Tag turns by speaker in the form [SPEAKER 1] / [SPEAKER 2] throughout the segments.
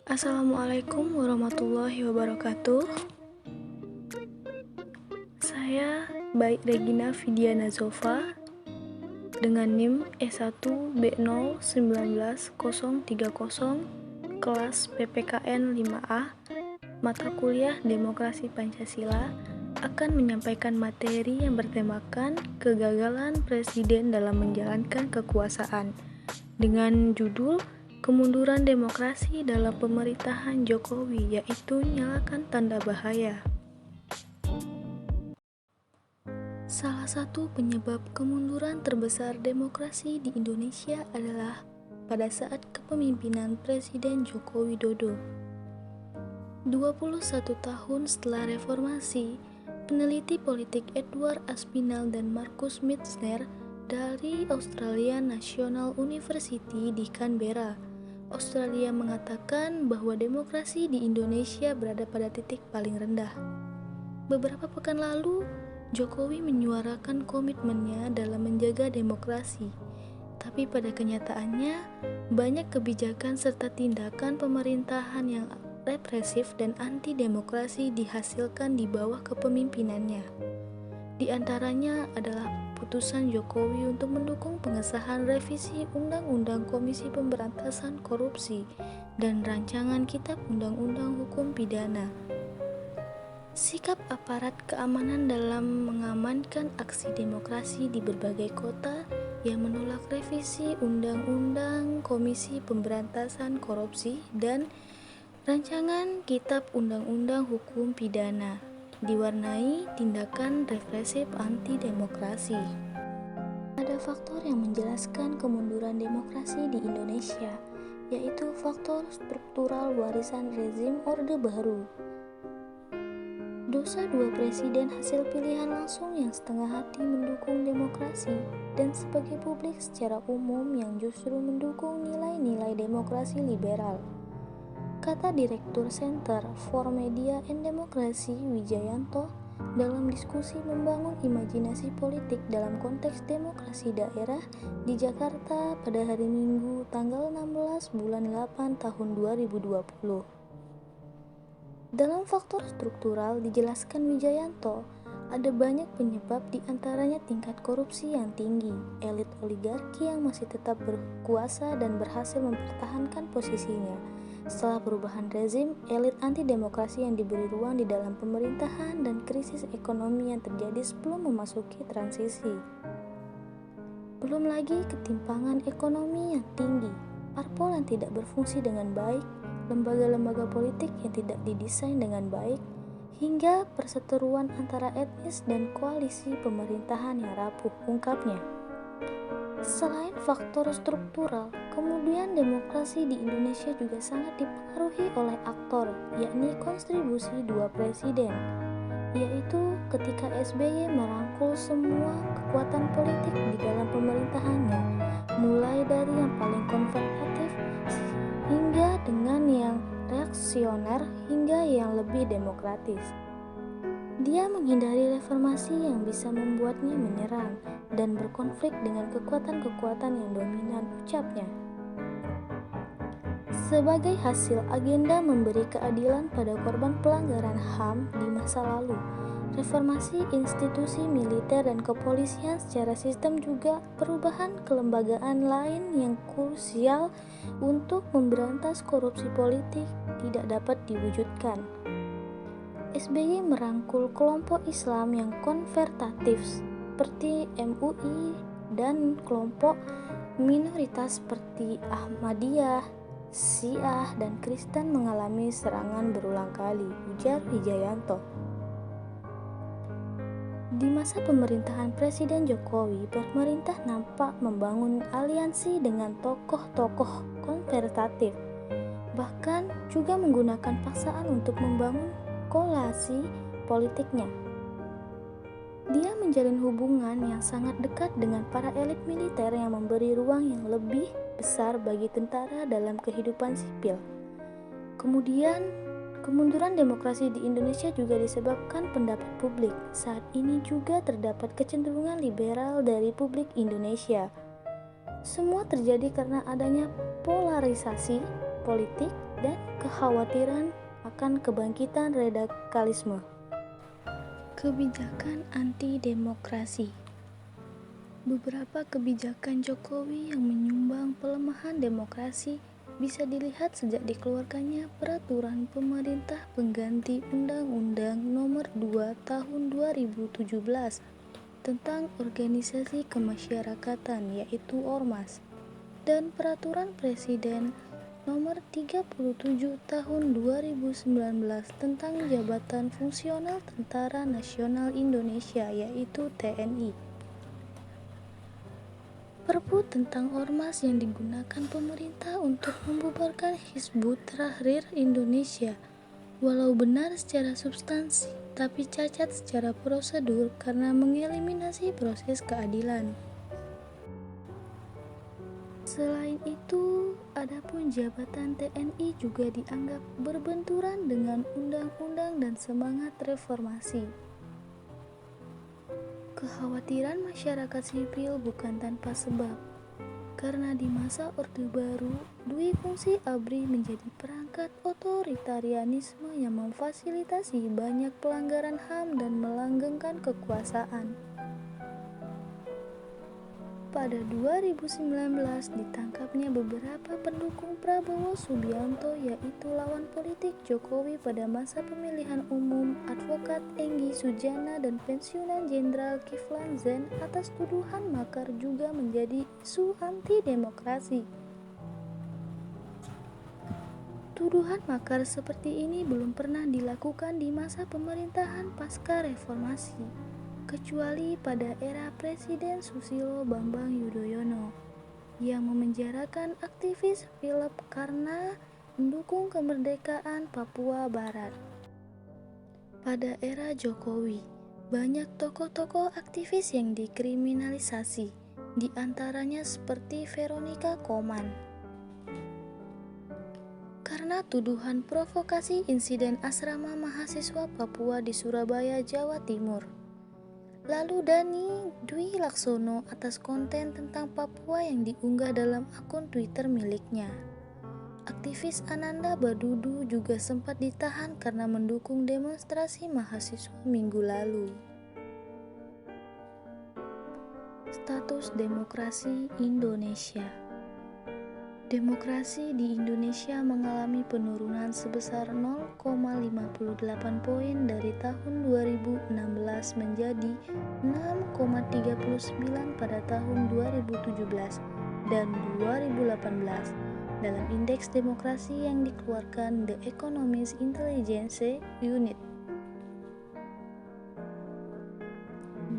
[SPEAKER 1] Assalamualaikum warahmatullahi wabarakatuh. Saya Baik Regina Vidiana Zova dengan NIM E1B019030 kelas PPKN 5A mata kuliah Demokrasi Pancasila akan menyampaikan materi yang bertemakan kegagalan presiden dalam menjalankan kekuasaan dengan judul Kemunduran demokrasi dalam pemerintahan Jokowi, yaitu nyalakan tanda bahaya. Salah satu penyebab kemunduran terbesar demokrasi di Indonesia adalah pada saat kepemimpinan Presiden Joko Widodo. 21 tahun setelah reformasi, peneliti politik Edward Aspinall dan Marcus Mizner dari Australian National University di Canberra, Australia mengatakan bahwa demokrasi di Indonesia berada pada titik paling rendah. Beberapa pekan lalu, Jokowi menyuarakan komitmennya dalam menjaga demokrasi. Tapi pada kenyataannya, banyak kebijakan serta tindakan pemerintahan yang represif dan anti-demokrasi dihasilkan di bawah kepemimpinannya. Di antaranya adalah putusan Jokowi untuk mendukung pengesahan revisi Undang-Undang Komisi Pemberantasan Korupsi dan rancangan Kitab Undang-Undang Hukum Pidana. Sikap aparat keamanan dalam mengamankan aksi demokrasi di berbagai kota yang menolak revisi Undang-Undang Komisi Pemberantasan Korupsi dan rancangan Kitab Undang-Undang Hukum Pidana diwarnai tindakan represif anti-demokrasi. Ada faktor yang menjelaskan kemunduran demokrasi di Indonesia, yaitu faktor struktural warisan rezim Orde Baru. Dosa dua presiden hasil pilihan langsung yang setengah hati mendukung demokrasi dan sebagai publik secara umum yang justru mendukung nilai-nilai demokrasi liberal. Kata Direktur Center for Media and Democracy Wijayanto dalam diskusi membangun imajinasi politik dalam konteks demokrasi daerah di Jakarta pada hari Minggu tanggal 16 bulan 8 tahun 2020. Dalam faktor struktural dijelaskan Wijayanto, ada banyak penyebab diantaranya tingkat korupsi yang tinggi, elit oligarki yang masih tetap berkuasa dan berhasil mempertahankan posisinya. Setelah perubahan rezim, elit anti-demokrasi yang diberi ruang di dalam pemerintahan dan krisis ekonomi yang terjadi sebelum memasuki transisi. Belum lagi ketimpangan ekonomi yang tinggi, parpol yang tidak berfungsi dengan baik, lembaga-lembaga politik yang tidak didesain dengan baik, hingga perseteruan antara etnis dan koalisi pemerintahan yang rapuh, ungkapnya. Selain faktor struktural, kemudian demokrasi di Indonesia juga sangat dipengaruhi oleh aktor, yakni kontribusi dua presiden, yaitu ketika SBY merangkul semua kekuatan politik di dalam pemerintahannya, mulai dari yang paling konservatif hingga dengan yang reaksioner hingga yang lebih demokratis. Dia menghindari reformasi yang bisa membuatnya menyerang dan berkonflik dengan kekuatan-kekuatan yang dominan, ucapnya. Sebagai hasil agenda memberi keadilan pada korban pelanggaran HAM di masa lalu, reformasi institusi militer dan kepolisian secara sistem juga perubahan kelembagaan lain yang krusial untuk memberantas korupsi politik tidak dapat diwujudkan. SBY merangkul kelompok Islam yang konservatif seperti MUI dan kelompok minoritas seperti Ahmadiyah, Syiah, dan Kristen mengalami serangan berulang kali, ujar Wijayanto. Di masa pemerintahan Presiden Jokowi, pemerintah nampak membangun aliansi dengan tokoh-tokoh konservatif, bahkan juga menggunakan paksaan untuk membangun koalisi politiknya. Dia menjalin hubungan yang sangat dekat dengan para elit militer yang memberi ruang yang lebih besar bagi tentara dalam kehidupan sipil. Kemudian, kemunduran demokrasi di Indonesia juga disebabkan pendapat publik. Saat ini juga terdapat kecenderungan liberal dari publik Indonesia. Semua terjadi karena adanya polarisasi politik, dan kekhawatiran akan kebangkitan radikalisme. Kebijakan anti-demokrasi. Beberapa kebijakan Jokowi yang menyumbang pelemahan demokrasi bisa dilihat sejak dikeluarkannya Peraturan Pemerintah Pengganti Undang-Undang Nomor 2 Tahun 2017 tentang Organisasi Kemasyarakatan, yaitu Ormas, dan Peraturan Presiden Nomor 37 Tahun 2019 tentang Jabatan Fungsional Tentara Nasional Indonesia, yaitu TNI. Perpu tentang ormas yang digunakan pemerintah untuk membubarkan Hizbut Tahrir Indonesia, walau benar secara substansi, tapi cacat secara prosedur karena mengeliminasi proses keadilan. Selain itu, adapun jabatan TNI juga dianggap berbenturan dengan undang-undang dan semangat reformasi. Kekhawatiran masyarakat sipil bukan tanpa sebab, karena di masa Orde Baru, dui fungsi ABRI menjadi perangkat otoritarianisme yang memfasilitasi banyak pelanggaran HAM dan melanggengkan kekuasaan. Pada 2019 ditangkapnya beberapa pendukung Prabowo Subianto, yaitu lawan politik Jokowi pada masa pemilihan umum, Advokat Enggy Sujana dan pensiunan Jenderal Kiflan Zen atas tuduhan makar juga menjadi isu anti-demokrasi. Tuduhan makar seperti ini belum pernah dilakukan di masa pemerintahan pasca reformasi, kecuali pada era Presiden Susilo Bambang Yudhoyono yang memenjarakan aktivis Philip karena mendukung kemerdekaan Papua Barat. Pada era Jokowi, banyak tokoh-tokoh aktivis yang dikriminalisasi, di antaranya seperti Veronica Koman, karena tuduhan provokasi insiden asrama mahasiswa Papua di Surabaya, Jawa Timur. Lalu Dani Dwi Laksono atas konten tentang Papua yang diunggah dalam akun Twitter miliknya. Aktivis Ananda Badudu juga sempat ditahan karena mendukung demonstrasi mahasiswa minggu lalu. Status demokrasi Indonesia. Demokrasi di Indonesia mengalami penurunan sebesar 0,58 poin dari tahun 2016 menjadi 6,39 pada tahun 2017 dan 2018 dalam Indeks Demokrasi yang dikeluarkan The Economist Intelligence Unit.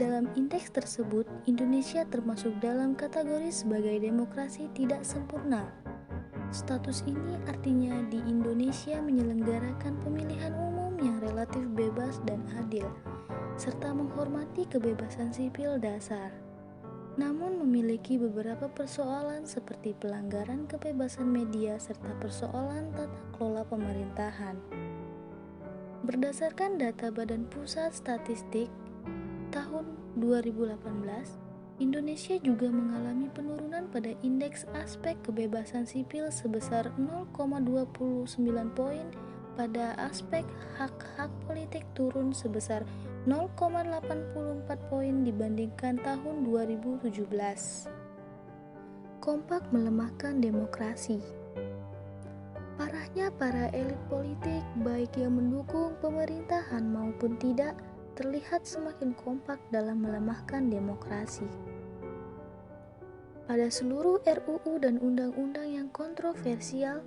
[SPEAKER 1] Dalam indeks tersebut, Indonesia termasuk dalam kategori sebagai demokrasi tidak sempurna. Status ini artinya di Indonesia menyelenggarakan pemilihan umum yang relatif bebas dan adil, serta menghormati kebebasan sipil dasar. Namun memiliki beberapa persoalan seperti pelanggaran kebebasan media serta persoalan tata kelola pemerintahan. Berdasarkan data Badan Pusat Statistik, tahun 2018, Indonesia juga mengalami penurunan pada indeks aspek kebebasan sipil sebesar 0,29 poin, pada aspek hak-hak politik turun sebesar 0,84 poin dibandingkan tahun 2017. Kompak melemahkan demokrasi. Parahnya para elit politik, baik yang mendukung pemerintahan maupun tidak, terlihat semakin kompak dalam melemahkan demokrasi. Pada seluruh RUU dan undang-undang yang kontroversial,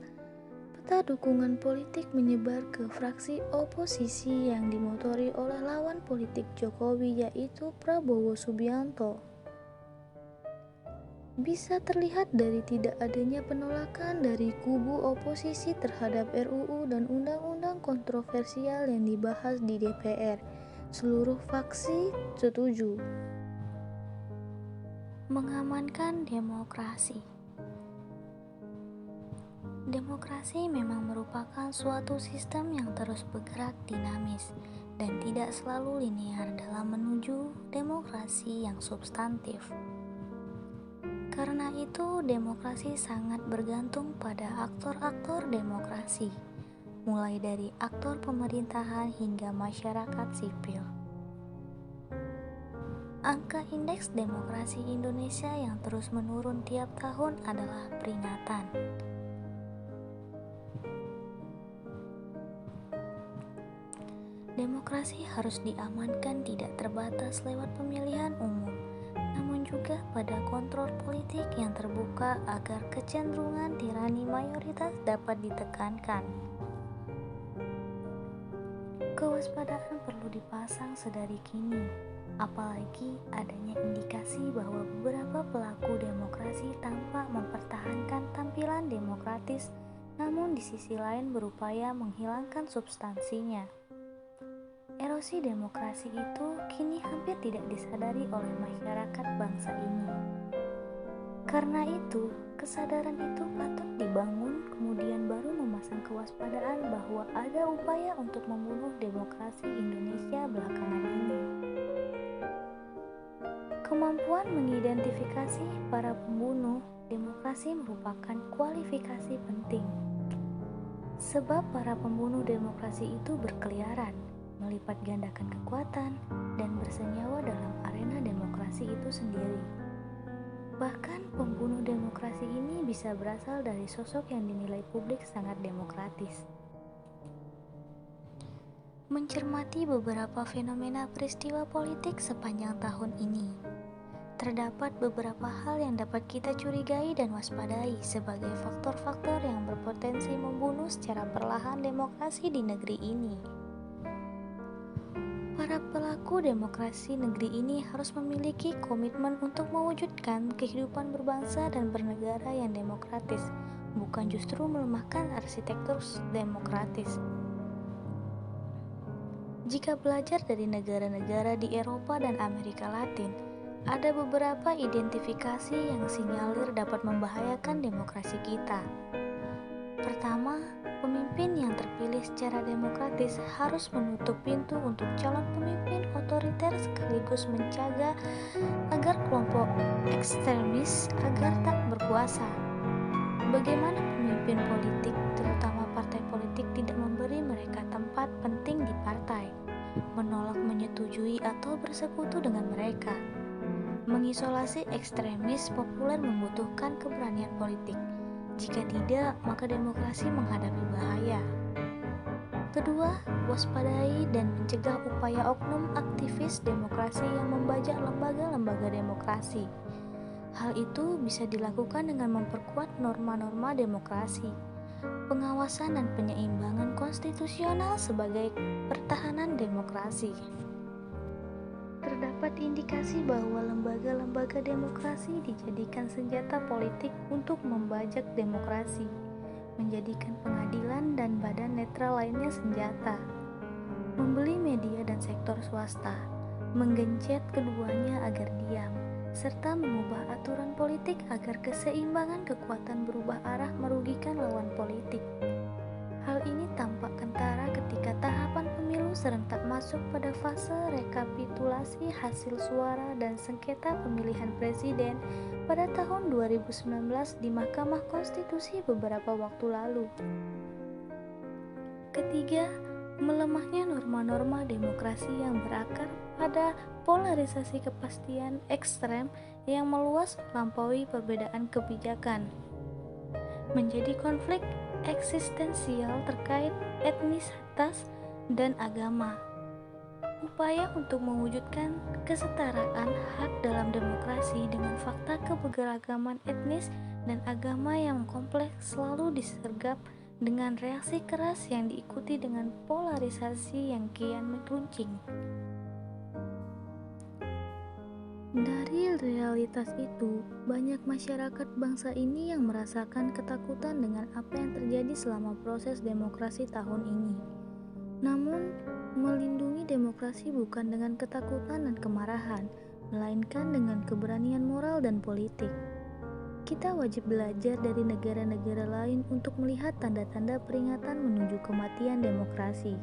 [SPEAKER 1] peta dukungan politik menyebar ke fraksi oposisi yang dimotori oleh lawan politik Jokowi, yaitu Prabowo Subianto. Bisa terlihat dari tidak adanya penolakan dari kubu oposisi terhadap RUU dan undang-undang kontroversial yang dibahas di DPR. Seluruh fraksi setuju. Mengamankan demokrasi. Demokrasi memang merupakan suatu sistem yang terus bergerak dinamis dan tidak selalu linear dalam menuju demokrasi yang substantif. Karena itu, demokrasi sangat bergantung pada aktor-aktor demokrasi, mulai dari aktor pemerintahan hingga masyarakat sipil. Angka indeks demokrasi Indonesia yang terus menurun tiap tahun adalah peringatan. Demokrasi harus diamankan tidak terbatas lewat pemilihan umum, namun juga pada kontrol politik yang terbuka agar kecenderungan tirani mayoritas dapat ditekankan. Kewaspadaan perlu dipasang sedari kini, apalagi adanya indikasi bahwa beberapa pelaku demokrasi tampak mempertahankan tampilan demokratis, namun di sisi lain berupaya menghilangkan substansinya. Erosi demokrasi itu kini hampir tidak disadari oleh masyarakat bangsa ini. Karena itu, kesadaran itu patut dibangun, kemudian baru memasang kewaspadaan bahwa ada upaya untuk membunuh demokrasi Indonesia belakangan ini. Kemampuan mengidentifikasi para pembunuh demokrasi merupakan kualifikasi penting. Sebab para pembunuh demokrasi itu berkeliaran, melipat gandakan kekuatan, dan bersenyawa dalam arena demokrasi itu sendiri. Bahkan pembunuh demokrasi ini bisa berasal dari sosok yang dinilai publik sangat demokratis. Mencermati beberapa fenomena peristiwa politik sepanjang tahun ini, terdapat beberapa hal yang dapat kita curigai dan waspadai sebagai faktor-faktor yang berpotensi membunuh secara perlahan demokrasi di negeri ini. Para pelaku demokrasi negeri ini harus memiliki komitmen untuk mewujudkan kehidupan berbangsa dan bernegara yang demokratis, bukan justru melemahkan arsitektur demokratis. Jika belajar dari negara-negara di Eropa dan Amerika Latin, ada beberapa identifikasi yang sinyalir dapat membahayakan demokrasi kita. Pertama, pemimpin yang terpilih secara demokratis harus menutup pintu untuk calon pemimpin otoriter sekaligus mencegah agar kelompok ekstremis agar tak berkuasa. Bagaimana pemimpin politik, terutama partai politik, tidak memberi mereka tempat penting di partai, menolak menyetujui atau bersekutu dengan mereka. Mengisolasi ekstremis populer membutuhkan keberanian politik. Jika tidak, maka demokrasi menghadapi bahaya. Kedua, waspadai dan mencegah upaya oknum aktivis demokrasi yang membajak lembaga-lembaga demokrasi. Hal itu bisa dilakukan dengan memperkuat norma-norma demokrasi, pengawasan dan penyeimbangan konstitusional sebagai pertahanan demokrasi. Terdapat indikasi bahwa lembaga-lembaga demokrasi dijadikan senjata politik untuk membajak demokrasi, menjadikan pengadilan dan badan netral lainnya senjata, membeli media dan sektor swasta, menggencet keduanya agar diam, serta mengubah aturan politik agar keseimbangan kekuatan berubah arah merugikan lawan politik. Hal ini tampak kentara ketika tahapan pemilu serentak masuk pada fase rekapitulasi hasil suara dan sengketa pemilihan presiden pada tahun 2019 di Mahkamah Konstitusi beberapa waktu lalu. Ketiga, melemahnya norma-norma demokrasi yang berakar pada polarisasi kepastian ekstrem yang meluas melampaui perbedaan kebijakan, menjadi konflik eksistensial terkait etnisitas dan agama. Upaya untuk mewujudkan kesetaraan hak dalam demokrasi dengan fakta keberagaman etnis dan agama yang kompleks selalu disergap dengan reaksi keras yang diikuti dengan polarisasi yang kian meruncing. Dari realitas itu, banyak masyarakat bangsa ini yang merasakan ketakutan dengan apa yang terjadi selama proses demokrasi tahun ini. Namun, melindungi demokrasi bukan dengan ketakutan dan kemarahan, melainkan dengan keberanian moral dan politik. Kita wajib belajar dari negara-negara lain untuk melihat tanda-tanda peringatan menuju kematian demokrasi.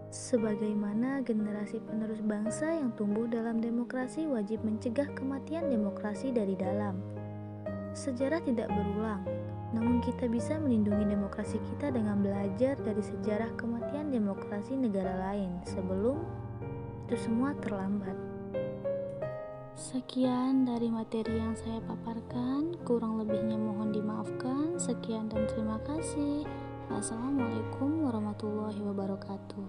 [SPEAKER 1] Sebagaimana generasi penerus bangsa yang tumbuh dalam demokrasi wajib mencegah kematian demokrasi dari dalam. Sejarah tidak berulang, namun kita bisa melindungi demokrasi kita dengan belajar dari sejarah kematian demokrasi negara lain sebelum itu semua terlambat. Sekian dari materi yang saya paparkan, kurang lebihnya mohon dimaafkan. Sekian dan terima kasih. Wassalamualaikum warahmatullahi wabarakatuh.